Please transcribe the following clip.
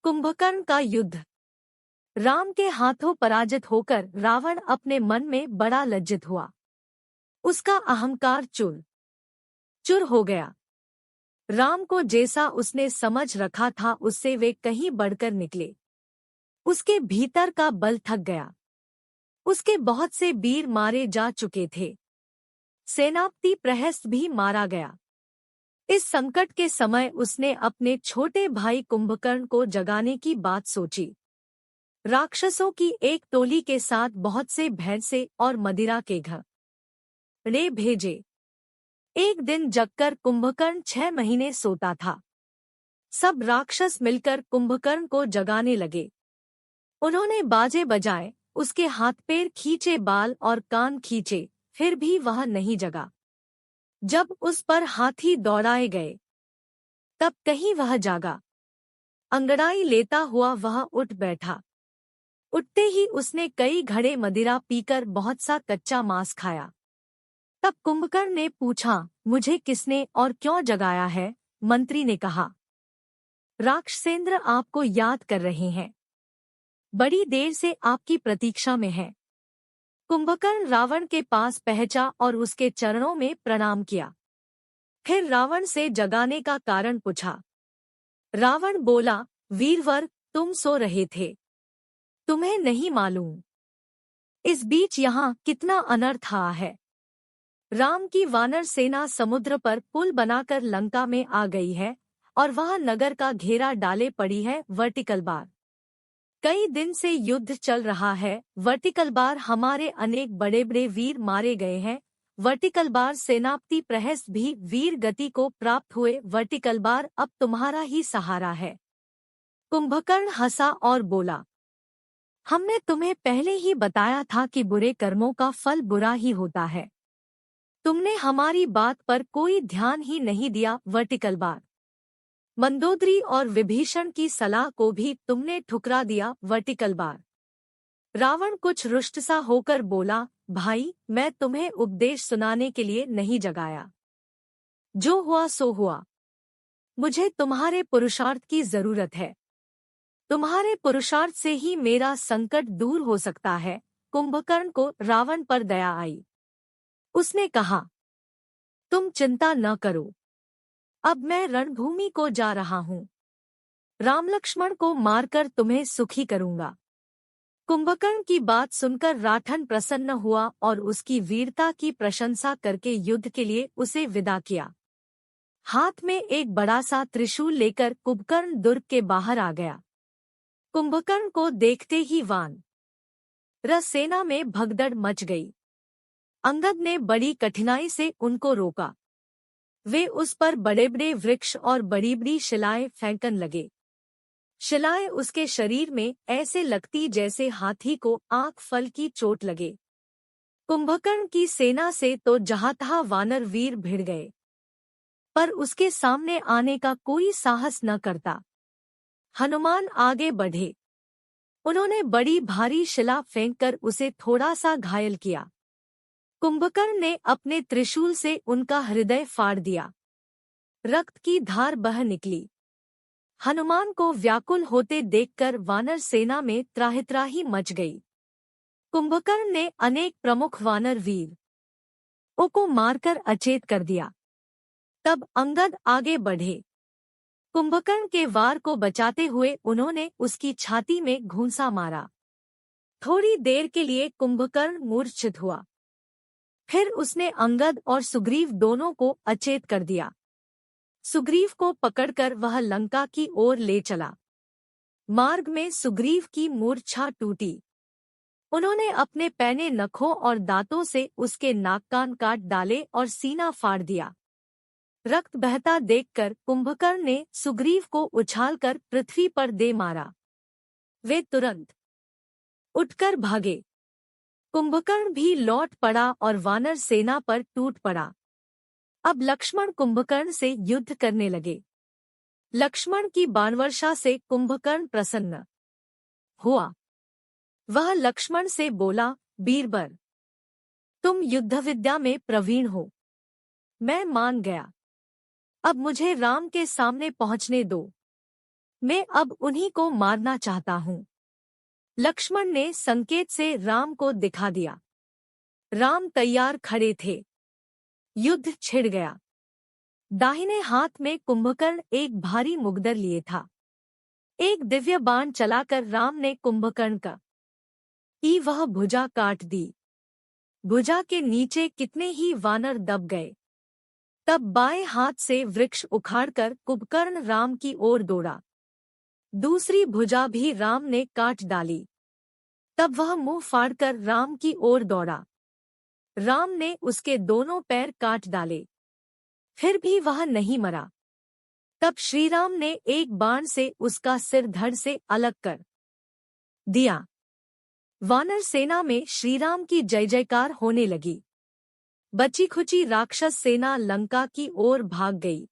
कुंभकर्ण का युद्ध। राम के हाथों पराजित होकर रावण अपने मन में बड़ा लज्जित हुआ। उसका अहंकार चूर चूर हो गया। राम को जैसा उसने समझ रखा था उससे वे कहीं बढ़कर निकले। उसके भीतर का बल थक गया। उसके बहुत से वीर मारे जा चुके थे। सेनापति प्रहस्त भी मारा गया। इस संकट के समय उसने अपने छोटे भाई कुंभकर्ण को जगाने की बात सोची। राक्षसों की एक टोली के साथ बहुत से भैंसे और मदिरा के घड़े भेजे। एक दिन जगकर कुंभकर्ण 6 महीने सोता था। सब राक्षस मिलकर कुंभकर्ण को जगाने लगे। उन्होंने बाजे बजाए, उसके हाथ पैर खींचे, बाल और कान खींचे, फिर भी वह नहीं जगा। जब उस पर हाथी दौड़ाए गए तब कहीं वह जागा। अंगड़ाई लेता हुआ वह उठ बैठा। उठते ही उसने कई घड़े मदिरा पीकर बहुत सा कच्चा मांस खाया। तब कुंभकर्ण ने पूछा, मुझे किसने और क्यों जगाया है? मंत्री ने कहा, राक्षसेंद्र आपको याद कर रहे हैं। बड़ी देर से आपकी प्रतीक्षा में है। कुंभकर्ण रावण के पास पहुंचा और उसके चरणों में प्रणाम किया। फिर रावण से जगाने का कारण पूछा। रावण बोला, वीरवर, तुम सो रहे थे, तुम्हें नहीं मालूम इस बीच यहाँ कितना अनर्थ आया है। राम की वानर सेना समुद्र पर पुल बनाकर लंका में आ गई है और वह नगर का घेरा डाले पड़ी है। वर्टिकल बार कई दिन से युद्ध चल रहा है। वर्टिकल बार हमारे अनेक बड़े बड़े वीर मारे गए हैं। वर्टिकल बार सेनापति प्रहस्त भी वीर गति को प्राप्त हुए। वर्टिकल बार अब तुम्हारा ही सहारा है। कुंभकर्ण हंसा और बोला, हमने तुम्हें पहले ही बताया था कि बुरे कर्मों का फल बुरा ही होता है। तुमने हमारी बात पर कोई ध्यान ही नहीं दिया। वर्टिकल बार मंदोदरी और विभीषण की सलाह को भी तुमने ठुकरा दिया। वर्टिकल बार रावण कुछ रुष्ट सा होकर बोला, भाई, मैं तुम्हें उपदेश सुनाने के लिए नहीं जगाया। जो हुआ सो हुआ। मुझे तुम्हारे पुरुषार्थ की जरूरत है। तुम्हारे पुरुषार्थ से ही मेरा संकट दूर हो सकता है। कुंभकर्ण को रावण पर दया आई। उसने कहा, तुम चिंता न करो, अब मैं रणभूमि को जा रहा हूँ। राम लक्ष्मण को मारकर तुम्हें सुखी करूंगा। कुंभकर्ण की बात सुनकर राठन प्रसन्न हुआ और उसकी वीरता की प्रशंसा करके युद्ध के लिए उसे विदा किया। हाथ में एक बड़ा सा त्रिशूल लेकर कुंभकर्ण दुर्ग के बाहर आ गया। कुंभकर्ण को देखते ही वानर सेना में भगदड़ मच गई। अंगद ने बड़ी कठिनाई से उनको रोका। वे उस पर बड़े बड़े वृक्ष और बड़ी बड़ी शिलाएं फेंकन लगे। शिलाएं उसके शरीर में ऐसे लगती जैसे हाथी को आंख फल की चोट लगे। कुंभकर्ण की सेना से तो जहां तहां वानर वीर भिड़ गए, पर उसके सामने आने का कोई साहस न करता। हनुमान आगे बढ़े। उन्होंने बड़ी भारी शिला फेंककर उसे थोड़ा सा घायल किया। कुंभकर्ण ने अपने त्रिशूल से उनका हृदय फाड़ दिया। रक्त की धार बह निकली। हनुमान को व्याकुल होते देखकर वानर सेना में त्राहित्राही मच गई। कुंभकर्ण ने अनेक प्रमुख वानर वीरों को मारकर अचेत कर दिया। तब अंगद आगे बढ़े। कुंभकर्ण के वार को बचाते हुए उन्होंने उसकी छाती में घूंसा मारा। थोड़ी देर के लिए कुंभकर्ण मूर्छित हुआ। फिर उसने अंगद और सुग्रीव दोनों को अचेत कर दिया। सुग्रीव को पकड़कर वह लंका की ओर ले चला। मार्ग में सुग्रीव की मूर्छा टूटी। उन्होंने अपने पैने नखों और दांतों से उसके नाक कान काट डाले और सीना फाड़ दिया। रक्त बहता देखकर कुंभकर्ण ने सुग्रीव को उछालकर पृथ्वी पर दे मारा। वे तुरंत उठकर भागे। कुंभकर्ण भी लौट पड़ा और वानर सेना पर टूट पड़ा। अब लक्ष्मण कुंभकर्ण से युद्ध करने लगे। लक्ष्मण की बाणवर्षा से कुंभकर्ण प्रसन्न हुआ। वह लक्ष्मण से बोला, बीरबर, तुम युद्ध विद्या में प्रवीण हो। मैं मान गया। अब मुझे राम के सामने पहुंचने दो। मैं अब उन्हीं को मारना चाहता हूँ। लक्ष्मण ने संकेत से राम को दिखा दिया। राम तैयार खड़े थे। युद्ध छिड़ गया। दाहिने हाथ में कुंभकर्ण एक भारी मुगदर लिए था। एक दिव्य बाण चलाकर राम ने कुंभकर्ण का वह भुजा काट दी। भुजा के नीचे कितने ही वानर दब गए। तब बाएं हाथ से वृक्ष उखाड़कर कुंभकर्ण राम की ओर दौड़ा। दूसरी भुजा भी राम ने काट डाली। तब वह मुंह फाड़कर राम की ओर दौड़ा। राम ने उसके दोनों पैर काट डाले, फिर भी वह नहीं मरा। तब श्रीराम ने एक बाण से उसका सिर धड़ से अलग कर दिया। वानर सेना में श्रीराम की जय जयकार होने लगी। बची खुची राक्षस सेना लंका की ओर भाग गई।